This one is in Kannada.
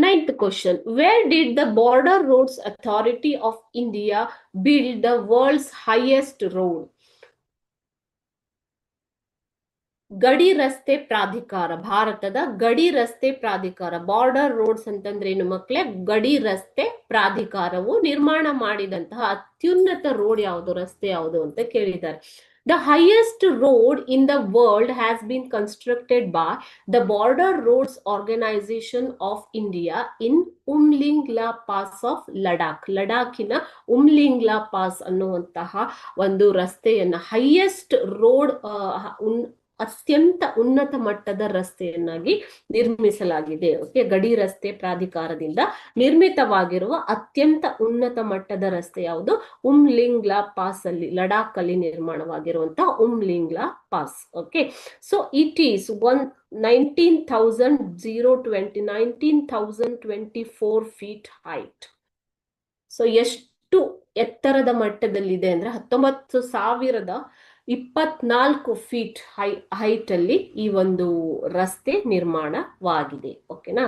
Ninth question. Where did the Border Roads Authority of India build the world's highest road? ಗಡಿ ರಸ್ತೆ ಪ್ರಾಧಿಕಾರ, ಭಾರತದ ಗಡಿ ರಸ್ತೆ ಪ್ರಾಧಿಕಾರ, ಬಾರ್ಡರ್ ರೋಡ್ಸ್ ಅಂತಂದ್ರೆ ಏನು ಮಕ್ಕಳೇ? ಗಡಿ ರಸ್ತೆ ಪ್ರಾಧಿಕಾರವು ನಿರ್ಮಾಣ ಮಾಡಿದಂತಹ ಅತ್ಯುನ್ನತ ರೋಡ್ ಯಾವುದು, ರಸ್ತೆ ಯಾವುದು ಅಂತ ಕೇಳಿದ್ದಾರೆ. The highest road in the world has been constructed by the Border Roads Organization of India in Umlingla Pass of Ladakh. ಲಡಾಖಿನ ಉಮ್ಲಿಂಗ್ಲಾ ಪಾಸ್ ಅನ್ನುವಂತಹ ಒಂದು ರಸ್ತೆಯನ್ನ ಹೈಯೆಸ್ಟ್ ರೋಡ್, ಅತ್ಯಂತ ಉನ್ನತ ಮಟ್ಟದ ರಸ್ತೆಯನ್ನಾಗಿ ನಿರ್ಮಿಸಲಾಗಿದೆ. ಓಕೆ, ಗಡಿ ರಸ್ತೆ ಪ್ರಾಧಿಕಾರದಿಂದ ನಿರ್ಮಿತವಾಗಿರುವ ಅತ್ಯಂತ ಉನ್ನತ ಮಟ್ಟದ ರಸ್ತೆ ಯಾವುದು? ಉಮ್ಲಿಂಗ್ಲಾ ಪಾಸ್ ಅಲ್ಲಿ, ಲಡಾಖ್ ಅಲ್ಲಿ ನಿರ್ಮಾಣವಾಗಿರುವಂತಹ Umlingla pass. Okay, so it is 19,024 feet height. So ಎಷ್ಟು ಎತ್ತರದ ಮಟ್ಟದಲ್ಲಿದೆ ಅಂದ್ರೆ 19,024 ಫೀಟ್ ಹೈಟ್ ಅಲ್ಲಿ ಈ ಒಂದು ರಸ್ತೆ ನಿರ್ಮಾಣವಾಗಿದೆ. ಓಕೆನಾ?